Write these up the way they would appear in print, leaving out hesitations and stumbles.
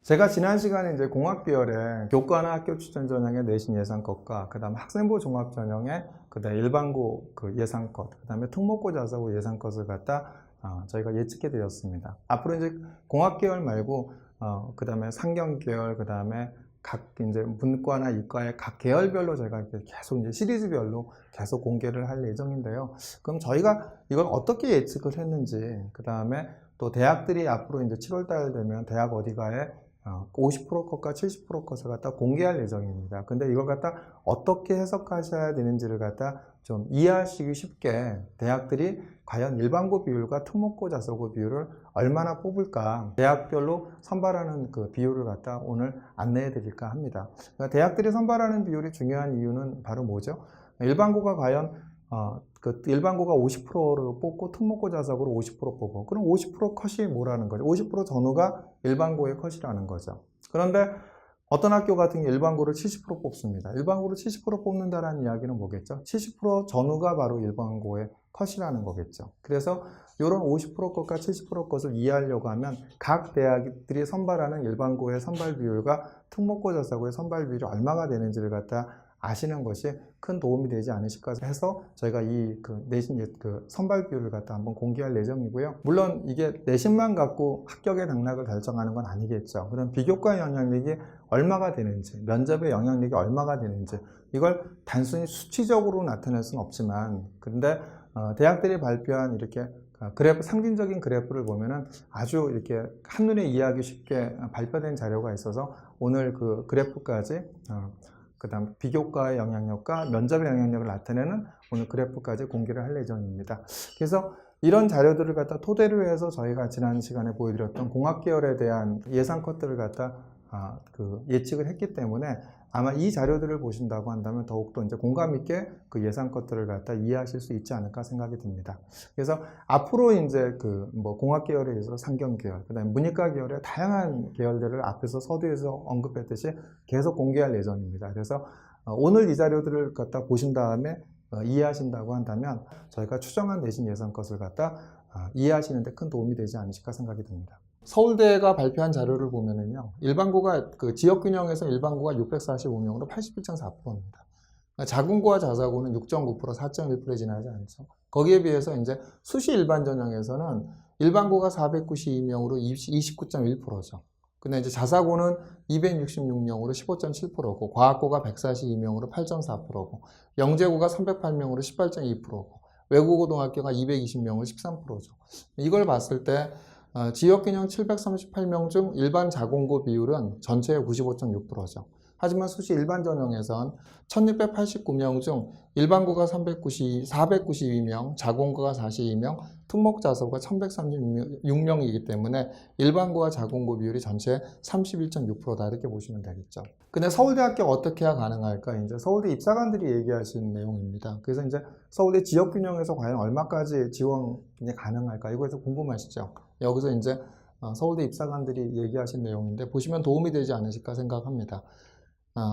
제가 지난 시간에 이제 공학계열에 교과나 학교 추천 전형의 내신 예상컷과 그다음에 학생부 종합 전형의 그다음에 일반고 그 예상컷, 그다음에 특목고 자사고 예상컷을 갖다 저희가 예측해 드렸습니다. 앞으로 이제 공학계열 말고 그다음에 상경계열, 그다음에 각 이제 문과나 이과의 각 계열별로 저희가 계속 이제 시리즈별로 계속 공개를 할 예정인데요. 그럼 저희가 이걸 어떻게 예측을 했는지, 그다음에 또 대학들이 앞으로 이제 7월달 되면 대학 어디가에 50% 컷과 70% 컷을 갖다 공개할 예정입니다. 근데 이걸 갖다 어떻게 해석하셔야 되는지를 갖다 좀 이해하시기 쉽게 대학들이 과연 일반고 비율과 특목고 자사고 비율을 얼마나 뽑을까, 대학별로 선발하는 그 비율을 갖다 오늘 안내해 드릴까 합니다. 그러니까 대학들이 선발하는 비율이 중요한 이유는 바로 뭐죠? 일반고가 과연 그 일반고가 50%를 뽑고 특목고 자사고로 50% 뽑고, 그럼 50% 컷이 뭐라는 거죠? 50% 전후가 일반고의 컷이라는 거죠. 그런데 어떤 학교 같은 경우 일반고를 70% 뽑습니다. 일반고를 70% 뽑는다는 이야기는 뭐겠죠? 70% 전후가 바로 일반고의 컷이라는 거겠죠. 그래서 이런 50% 컷과 70% 컷을 이해하려고 하면 각 대학들이 선발하는 일반고의 선발 비율과 특목고 자사고의 선발 비율이 얼마가 되는지를 갖다 아시는 것이 큰 도움이 되지 않으실까 해서 저희가 이 내신 선발 비율을 갖다 한번 공개할 예정이고요. 물론 이게 내신만 갖고 합격의 당락을 결정하는 건 아니겠죠. 그럼 비교과 영향력이 얼마가 되는지, 면접의 영향력이 얼마가 되는지, 이걸 단순히 수치적으로 나타낼 수는 없지만, 근데 대학들이 발표한 이렇게 그래프, 상징적인 그래프를 보면은 아주 이렇게 한눈에 이해하기 쉽게 발표된 자료가 있어서 오늘 그 그래프까지 그 다음 비교과의 영향력과 면접의 영향력을 나타내는 오늘 그래프까지 공개를 할 예정입니다. 그래서 이런 자료들을 갖다 토대로 해서 저희가 지난 시간에 보여드렸던 공학계열에 대한 예상 컷들을 갖다 예측을 했기 때문에 아마 이 자료들을 보신다고 한다면 더욱더 이제 공감 있게 그 예상 컷들을 갖다 이해하실 수 있지 않을까 생각이 듭니다. 그래서 앞으로 이제 공학 계열에 있어서 상경 계열, 그다음에 문이과 계열의 다양한 계열들을 앞에서 서두에서 언급했듯이 계속 공개할 예정입니다. 그래서 오늘 이 자료들을 갖다 보신 다음에 이해하신다고 한다면 저희가 추정한 내신 예상 컷을 갖다 이해하시는 데 큰 도움이 되지 않으실까 생각이 듭니다. 서울대가 발표한 자료를 보면은요, 일반고가 지역균형에서 일반고가 645명으로 81.4%입니다. 자군고와 자사고는 6.9%, 4.1%에 지나지 않죠. 거기에 비해서 이제 수시 일반 전형에서는 일반고가 492명으로 29.1%죠. 근데 이제 자사고는 266명으로 15.7%고, 과학고가 142명으로 8.4%고, 영재고가 308명으로 18.2%고, 외국어고등학교가 220명으로 13%죠. 이걸 봤을 때 지역균형 738명 중 일반 자공고 비율은 전체의 95.6%죠. 하지만 수시 일반 전형에선 1689명 중 일반고가 492명, 자공고가 42명, 특목 자사고가 1136명이기 때문에 일반고와 자공고 비율이 전체 31.6%다 이렇게 보시면 되겠죠. 근데 서울대학교 어떻게 해야 가능할까? 이제 서울대 입사관들이 얘기하신 내용입니다. 그래서 이제 서울대 지역균형에서 과연 얼마까지 지원이 가능할까? 이거에서 궁금하시죠? 여기서 이제 서울대 입사관들이 얘기하신 내용인데 보시면 도움이 되지 않으실까 생각합니다.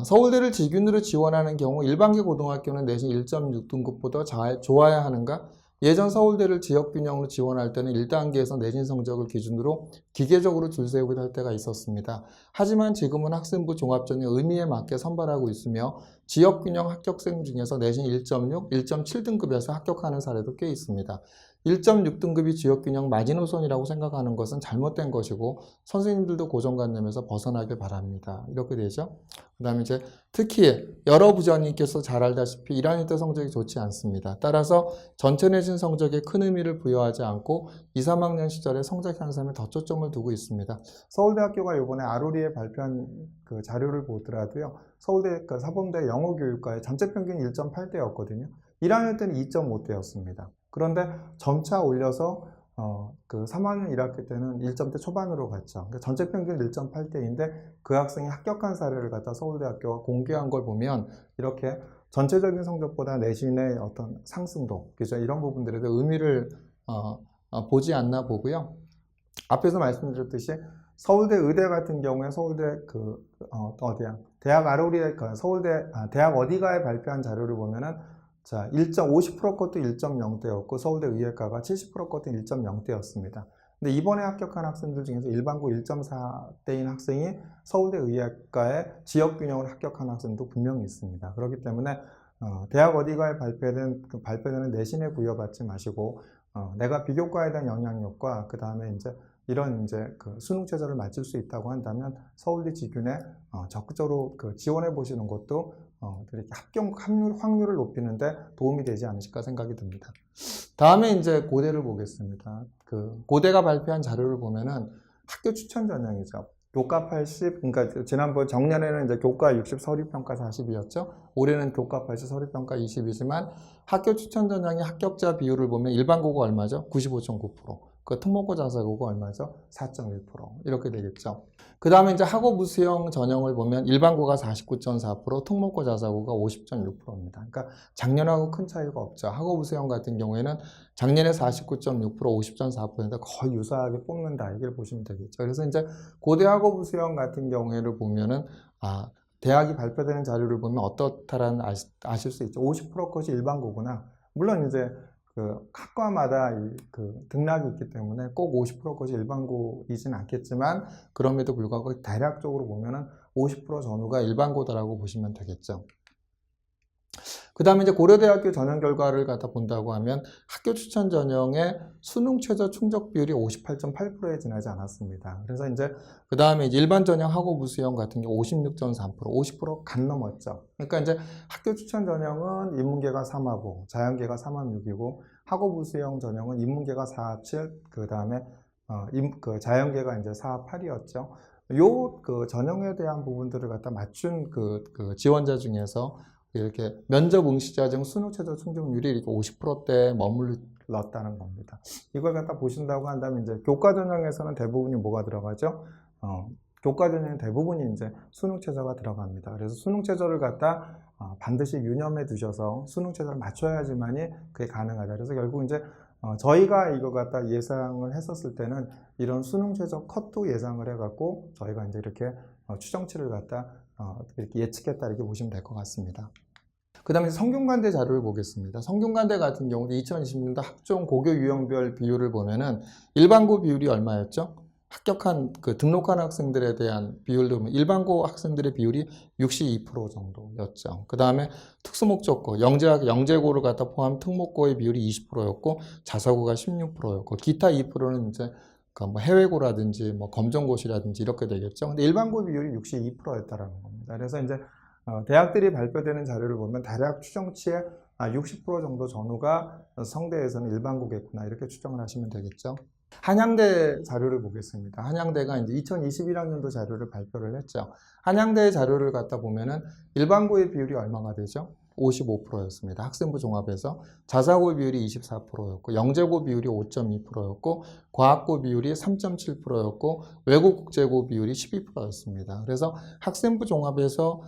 서울대를 기준으로 지원하는 경우 일반계 고등학교는 내신 1.6등급보다 좋아야 하는가? 예전 서울대를 지역균형으로 지원할 때는 1단계에서 내신 성적을 기준으로 기계적으로 줄 세우기도 할 때가 있었습니다. 하지만 지금은 학생부 종합전형 의미에 맞게 선발하고 있으며 지역균형 합격생 중에서 내신 1.6, 1.7등급에서 합격하는 사례도 꽤 있습니다. 1.6등급이 지역균형 마지노선이라고 생각하는 것은 잘못된 것이고 선생님들도 고정관념에서 벗어나길 바랍니다. 이렇게 되죠. 그 다음에 이제 특히 여러 부장님께서 잘 알다시피 1학년 때 성적이 좋지 않습니다. 따라서 전체 내신 성적에 큰 의미를 부여하지 않고 2, 3학년 시절에 성적 향상에 더 초점을 두고 있습니다. 서울대학교가 이번에 아루리에 발표한 그 자료를 보더라도요, 서울대 사범대 영어교육과의 전체 평균이 1.8대였거든요. 1학년 때는 2.5대였습니다. 그런데 점차 올려서 3학년 1학기 때는 1점대 초반으로 갔죠. 그러니까 전체 평균 1.8대인데 그 학생이 합격한 사례를 갖다 서울대학교가 공개한 걸 보면 이렇게 전체적인 성적보다 내신의 어떤 상승도, 그죠? 이런 부분들에 대해 의미를 보지 않나 보고요. 앞에서 말씀드렸듯이 서울대 의대 같은 경우에 서울대 대학 아루리에 대학 어디가에 발표한 자료를 보면은 자, 50% 것도 1.0대였고 서울대 의예과가 70% 것도 1.0대였습니다. 근데 이번에 합격한 학생들 중에서 일반고 1.4대인 학생이 서울대 의학과의 지역균형을 합격한 학생도 분명히 있습니다. 그렇기 때문에 대학 어디가에 발표되는 내신에 부여받지 마시고 내가 비교과에 대한 영향력과 그 다음에 이제 이런 이제 그 수능 최저를 맞출 수 있다고 한다면 서울대 지균에 적극적으로 지원해 보시는 것도 이렇게 합격 확률을 높이는데 도움이 되지 않으실까 생각이 듭니다. 다음에 이제 고대를 보겠습니다. 그 고대가 발표한 자료를 보면은 학교 추천 전형이죠. 교과 80, 그러니까 지난번 정년에는 이제 교과 60, 서류평가 40이었죠. 올해는 교과 80, 서류평가 20이지만 학교 추천 전형의 합격자 비율을 보면 일반고가 얼마죠? 95.9%. 그 특목고 자사고가 얼마죠? 4.1% 이렇게 되겠죠. 그 다음에 이제 학업 우수형 전형을 보면 일반고가 49.4%, 특목고 자사고가 50.6%입니다. 그러니까 작년하고 큰 차이가 없죠. 학업 우수형 같은 경우에는 작년에 49.6%, 50.4%인데 거의 유사하게 뽑는다. 이걸 보시면 되겠죠. 그래서 이제 고대 학업 우수형 같은 경우에를 보면은 대학이 발표되는 자료를 보면 어떻다라는 아실 수 있죠. 50% 것이 일반고구나. 물론 이제 그 학과마다 그 등락이 있기 때문에 꼭 50% 것이 일반고이진 않겠지만 그럼에도 불구하고 대략적으로 보면은 50% 전후가 일반고다라고 보시면 되겠죠. 그 다음에 이제 고려대학교 전형 결과를 갖다 본다고 하면 학교 추천 전형의 수능 최저 충족 비율이 58.8%에 지나지 않았습니다. 그래서 이제 그 다음에 이제 일반 전형 학업 우수형 같은 경우 56.3%, 50% 간 넘었죠. 그러니까 이제 학교 추천 전형은 인문계가 3하고 자연계가 3합6이고 학업 우수형 전형은 인문계가 4합 7, 그 다음에 자연계가 이제 4합 8이었죠. 요 그 전형에 대한 부분들을 갖다 맞춘 그 지원자 중에서 이렇게 면접 응시자 중 수능 최저 충족률이 이렇게 50%대에 머물렀다는 겁니다. 이걸 갖다 보신다고 한다면 이제 교과 전형에서는 대부분이 뭐가 들어가죠? 교과 전형은 대부분이 이제 수능 최저가 들어갑니다. 그래서 수능 최저를 갖다 반드시 유념해 두셔서 수능 최저를 맞춰야지만이 그게 가능하다. 그래서 결국 이제 저희가 이거 갖다 예상을 했었을 때는 이런 수능 최저 컷도 예상을 해갖고 저희가 이제 이렇게 추정치를 갖다 이렇게 예측했다 이렇게 보시면 될 것 같습니다. 그 다음에 성균관대 자료를 보겠습니다. 성균관대 같은 경우도 2020년도 학종 고교 유형별 비율을 보면은 일반고 비율이 얼마였죠? 합격한 등록한 학생들에 대한 비율도 보면 일반고 학생들의 비율이 62% 정도였죠. 그 다음에 특수목적고, 영재고를 갖다 포함 특목고의 비율이 20%였고 자사고가 16%였고 기타 2%는 이제 뭐 해외고라든지 뭐 검정고시라든지 이렇게 되겠죠. 근데 일반고 비율이 62%였다라는 겁니다. 그래서 이제 대학들이 발표되는 자료를 보면 대략 추정치의 60% 정도 전후가 성대에서는 일반고겠구나 이렇게 추정을 하시면 되겠죠. 한양대 자료를 보겠습니다. 한양대가 이제 2021학년도 자료를 발표를 했죠. 한양대 자료를 갖다 보면은 일반고의 비율이 얼마가 되죠? 55%였습니다. 학생부 종합에서 자사고 비율이 24%였고 영재고 비율이 5.2%였고 과학고 비율이 3.7%였고 외국 국제고 비율이 12%였습니다. 그래서 학생부 종합에서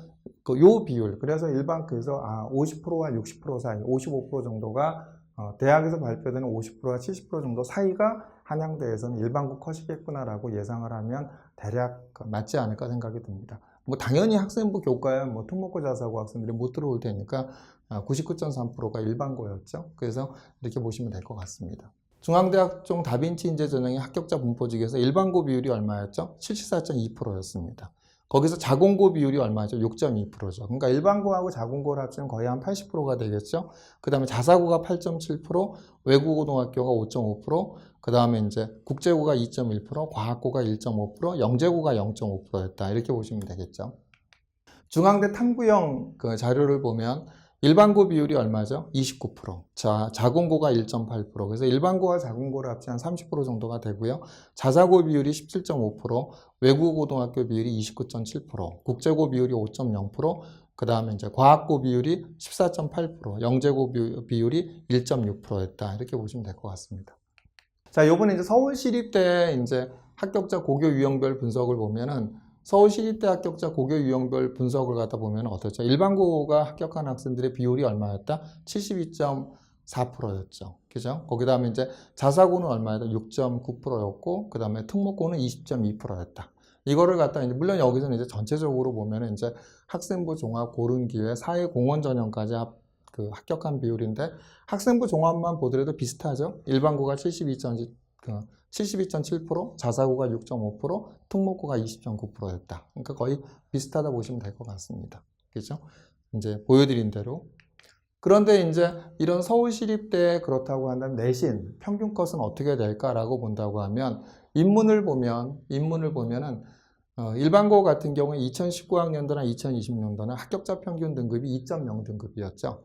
요 비율, 그래서 그래서 50%와 60% 사이, 55% 정도가 대학에서 발표되는 50%와 70% 정도 사이가 한양대에서는 일반고 컷이겠구나라고 예상을 하면 대략 맞지 않을까 생각이 듭니다. 뭐 당연히 학생부 교과에 뭐 특목고 자사고 학생들이 못 들어올 테니까 99.3%가 일반고였죠. 그래서 이렇게 보시면 될 것 같습니다. 중앙대학종 다빈치 인재 전형의 합격자 분포직에서 일반고 비율이 얼마였죠? 74.2%였습니다. 거기서 자공고 비율이 얼마죠? 6.2%죠. 그러니까 일반고하고 자공고를 합치면 거의 한 80%가 되겠죠. 그 다음에 자사고가 8.7%, 외국고등학교가 5.5%, 그 다음에 이제 국제고가 2.1%, 과학고가 1.5%, 영재고가 0.5%였다. 이렇게 보시면 되겠죠. 중앙대 탐구형 자료를 보면 일반고 비율이 얼마죠? 29%. 자공고가 1.8%. 그래서 일반고와 자공고를 합치면 30% 정도가 되고요. 자사고 비율이 17.5%, 외국고등학교 비율이 29.7%, 국제고 비율이 5.0%, 그 다음에 이제 과학고 비율이 14.8%, 영재고 비율이 1.6%였다. 이렇게 보시면 될 것 같습니다. 자, 요번에 이제 서울시립대 이제 합격자 고교 유형별 분석을 보면은 서울시립대 합격자 고교 유형별 분석을 갖다 보면 어떻죠? 일반고가 합격한 학생들의 비율이 얼마였다? 72.4%였죠. 그죠? 거기 다음에 이제 자사고는 얼마였다? 6.9%였고, 그 다음에 특목고는 20.2%였다. 이거를 갖다 이제 물론 여기서는 이제 전체적으로 보면은 이제 학생부 종합 고른 기회 사회 공원 전형까지 합격한 비율인데 학생부 종합만 보더라도 비슷하죠. 일반고가 72.7%, 자사고가 6.5%, 특목고가 20.9%였다. 그러니까 거의 비슷하다 보시면 될 것 같습니다. 그죠? 이제 보여드린 대로. 그런데 이제 이런 서울시립대 그렇다고 한다면 내신 평균 컷은 어떻게 될까라고 본다고 하면 인문을 보면은 일반고 같은 경우에 2019학년도나 2020년도는 합격자 평균 등급이 2.0 등급이었죠.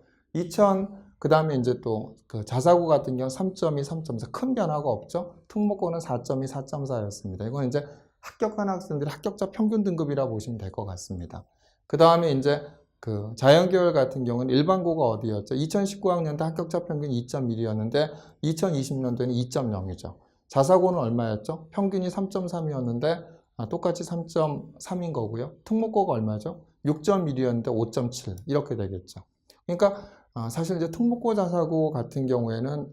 그 다음에 이제 또 그 자사고 같은 경우 3.2, 3.4 큰 변화가 없죠. 특목고는 4.2, 4.4였습니다. 이건 이제 합격한 학생들의 합격자 평균 등급이라 보시면 될 것 같습니다. 그 다음에 이제 그 자연계열 같은 경우는 일반고가 어디였죠? 2019학년도 합격자 평균 2.1이었는데 2020년도에는 2.0이죠. 자사고는 얼마였죠? 평균이 3.3이었는데 똑같이 3.3인 거고요. 특목고가 얼마죠? 6.1이었는데 5.7 이렇게 되겠죠. 그러니까 사실 이제 특목고 자사고 같은 경우에는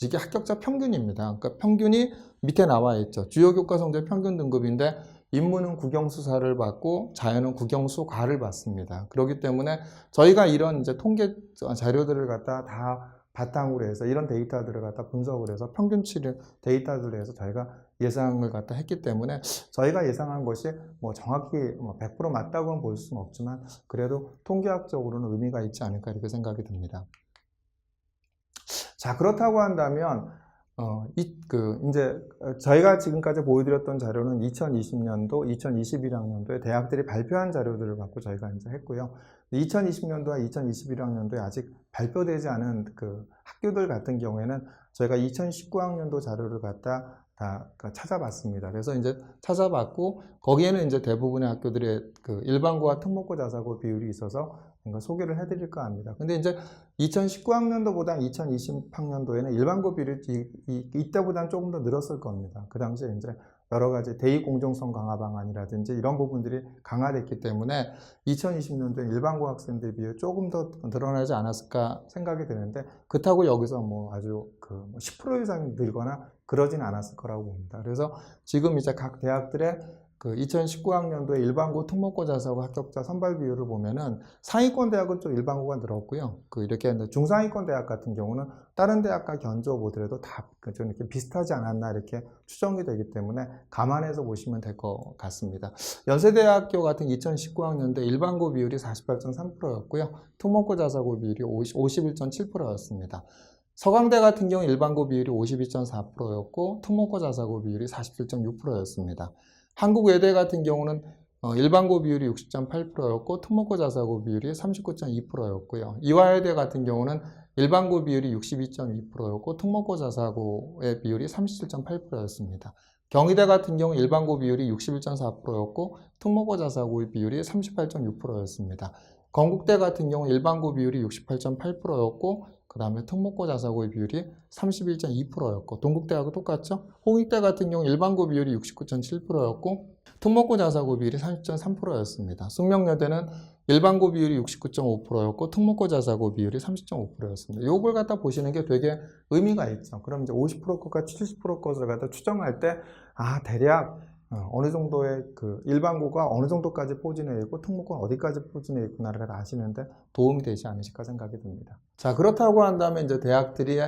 이게 합격자 평균입니다. 그러니까 평균이 밑에 나와 있죠. 주요 교과 성적 평균 등급인데 인문은 국영수사를 받고 자연은 국영수과를 받습니다. 그렇기 때문에 저희가 이런 이제 통계 자료들을 갖다 다 바탕으로 해서 이런 데이터들을 갖다 분석을 해서 평균치를 데이터들을 해서 저희가 예상을 갖다 했기 때문에 저희가 예상한 것이 뭐 정확히 100% 맞다고는 볼 수는 없지만 그래도 통계학적으로는 의미가 있지 않을까 이렇게 생각이 듭니다. 자, 그렇다고 한다면 이제 저희가 지금까지 보여드렸던 자료는 2020년도, 2021학년도에 대학들이 발표한 자료들을 갖고 저희가 이제 했고요. 2020년도와 2021학년도에 아직 발표되지 않은 그 학교들 같은 경우에는 저희가 2019학년도 자료를 갖다 다 찾아봤습니다. 그래서 이제 찾아봤고 거기에는 이제 대부분의 학교들의 그 일반고와 특목고 자사고 비율이 있어서 소개를 해드릴까 합니다. 근데 이제 2019학년도보다 2020학년도에는 일반고 비율이 이때보다는 조금 더 늘었을 겁니다. 그 당시에 이제 여러 가지 대입 공정성 강화 방안이라든지 이런 부분들이 강화됐기 때문에 2020년도에 일반고 학생들 비율이 조금 더 늘어나지 않았을까 생각이 드는데 그렇다고 여기서 뭐 아주 10% 이상 늘거나 그러진 않았을 거라고 봅니다. 그래서 지금 이제 각 대학들의 그 2019학년도에 일반고 특목고 자사고 합격자 선발 비율을 보면은 상위권 대학은 좀 일반고가 늘었고요. 이렇게 중상위권 대학 같은 경우는 다른 대학과 견주어 보더라도 다 좀 이렇게 비슷하지 않았나 이렇게 추정이 되기 때문에 감안해서 보시면 될 것 같습니다. 연세대학교 같은 2019학년도 일반고 비율이 48.3%였고요. 특목고 자사고 비율이 51.7%였습니다. 서강대 같은 경우 일반고 비율이 52.4%였고 특목고 자사고 비율이 47.6%였습니다. 한국외대 같은 경우는 일반고 비율이 60.8%였고 특목고 자사고 비율이 39.2%였고요. 이화여대 같은 경우는 일반고 비율이 62.2%였고 특목고 자사고의 비율이 37.8%였습니다. 경희대 같은 경우 일반고 비율이 61.4%였고 특목고 자사고의 비율이 38.6%였습니다. 건국대 같은 경우 일반고 비율이 68.8%였고 그 다음에 특목고 자사고의 비율이 31.2%였고 동국대하고 똑같죠? 홍익대 같은 경우 일반고 비율이 69.7%였고 특목고 자사고 비율이 30.3%였습니다. 숙명여대는 일반고 비율이 69.5%였고 특목고 자사고 비율이 30.5%였습니다. 요걸 갖다 보시는 게 되게 의미가 있죠. 그럼 이제 50% 것과 70% 것을 갖다 추정할 때 대략 어느 정도의 일반고가 어느 정도까지 포진해 있고 특목고는 어디까지 포진해 있구나를 아시는데 도움이 되지 않으실까 생각이 듭니다. 자, 그렇다고 한다면 이제 대학들이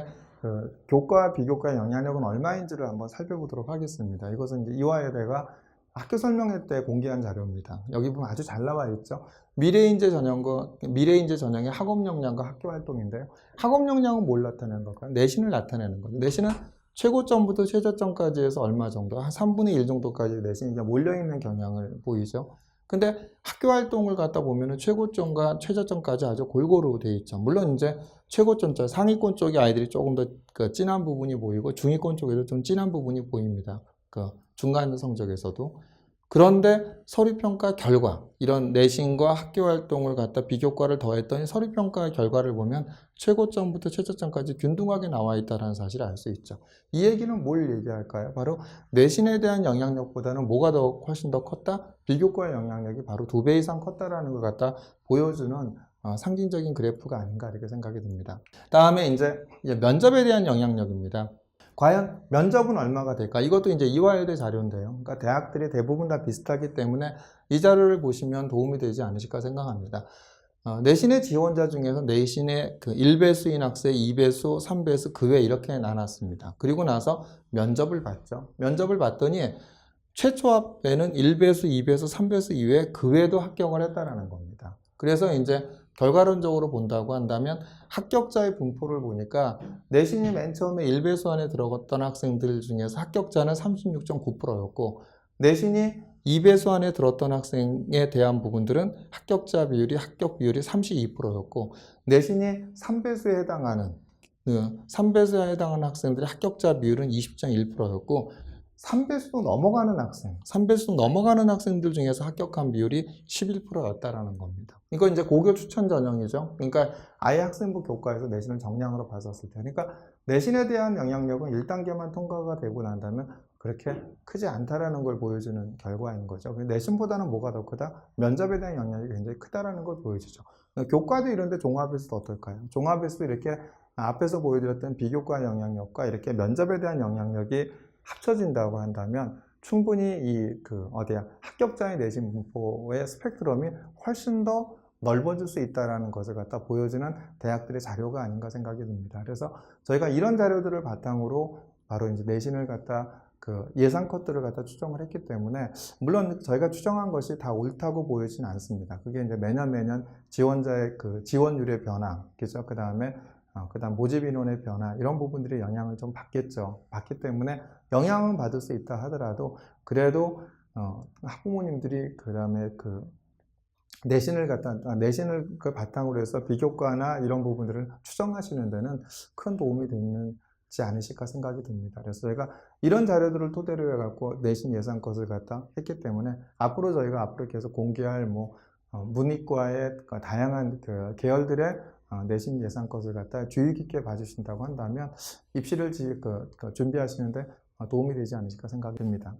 교과 비교과 영향력은 얼마인지를 한번 살펴보도록 하겠습니다. 이것은 이제 이화여대가 학교 설명회 때 공개한 자료입니다. 여기 보면 아주 잘 나와 있죠. 미래인재 전형의 학업 역량과 학교 활동인데요. 학업 역량은 뭘 나타내는 걸까요? 내신을 나타내는 거죠. 내신은 최고점부터 최저점까지 해서 얼마 정도, 한 3분의 1 정도까지 내신이 몰려있는 경향을 보이죠. 근데 학교 활동을 갖다 보면은 최고점과 최저점까지 아주 골고루 돼 있죠. 물론 이제 최고점자 상위권 쪽의 아이들이 조금 더 진한 부분이 보이고 중위권 쪽에도 좀 진한 부분이 보입니다. 중간 성적에서도. 그런데 서류평가 결과, 이런 내신과 학교 활동을 갖다 비교과를 더했더니 서류평가 결과를 보면 최고점부터 최저점까지 균등하게 나와 있다는 사실을 알 수 있죠. 이 얘기는 뭘 얘기할까요? 바로 내신에 대한 영향력보다는 뭐가 훨씬 더 컸다? 비교과의 영향력이 바로 2배 이상 컸다라는 걸 갖다 보여주는 상징적인 그래프가 아닌가 이렇게 생각이 듭니다. 다음에 이제 면접에 대한 영향력입니다. 과연 면접은 얼마가 될까? 이것도 이제 이화여대 자료인데요. 그러니까 대학들이 대부분 다 비슷하기 때문에 이 자료를 보시면 도움이 되지 않으실까 생각합니다. 내신의 지원자 중에서 내신의 그 1배수인 학생, 2배수, 3배수 그 외 이렇게 나눴습니다. 그리고 나서 면접을 봤죠. 면접을 봤더니 최초 합에는 1배수, 2배수, 3배수 이외에 그 외에도 합격을 했다라는 겁니다. 그래서 이제 결과론적으로 본다고 한다면 합격자의 분포를 보니까 내신이 맨 처음에 1배수 안에 들어갔던 학생들 중에서 합격자는 36.9%였고 내신이 2배수 안에 들었던 학생에 대한 부분들은 합격 비율이 32%였고 내신이 3배수에 해당하는 3배수에 해당하는 학생들의 합격자 비율은 20.1%였고 3배수 넘어가는 학생, 3배수 넘어가는 학생들 중에서 합격한 비율이 11%였다라는 겁니다. 이거 이제 고교 추천 전형이죠. 그러니까 아예 학생부 교과에서 내신을 정량으로 봤었을 때, 그러니까 내신에 대한 영향력은 1단계만 통과가 되고 난다면 그렇게 크지 않다라는 걸 보여주는 결과인 거죠. 내신보다는 뭐가 더 크다? 면접에 대한 영향력이 굉장히 크다라는 걸 보여주죠. 교과도 이런데 종합에서도 어떨까요? 종합에서도 이렇게 앞에서 보여드렸던 비교과 영향력과 이렇게 면접에 대한 영향력이 합쳐진다고 한다면 충분히 합격자의 내신 분포의 스펙트럼이 훨씬 더 넓어질 수 있다는 것을 갖다 보여주는 대학들의 자료가 아닌가 생각이 듭니다. 그래서 저희가 이런 자료들을 바탕으로 바로 이제 내신을 갖다 예상 컷들을 갖다 추정을 했기 때문에 물론 저희가 추정한 것이 다 옳다고 보이진 않습니다. 그게 이제 매년 지원자의 지원율의 변화, 그죠? 그다음 모집 인원의 변화 이런 부분들이 영향을 좀 받겠죠. 받기 때문에 영향은 받을 수 있다 하더라도 그래도 학부모님들이 그다음에 내신을 바탕으로 해서 비교과나 이런 부분들을 추정하시는 데는 큰 도움이 되지 않으실까 생각이 듭니다. 그래서 저희가 이런 자료들을 토대로 해갖고 내신 예상 컷을 갖다 했기 때문에 저희가 계속 공개할 문이과의 다양한 계열들의 내신 예상 컷을 갖다 주의 깊게 봐주신다고 한다면 입시를 준비하시는데 도움이 되지 않으실까 생각이 듭니다.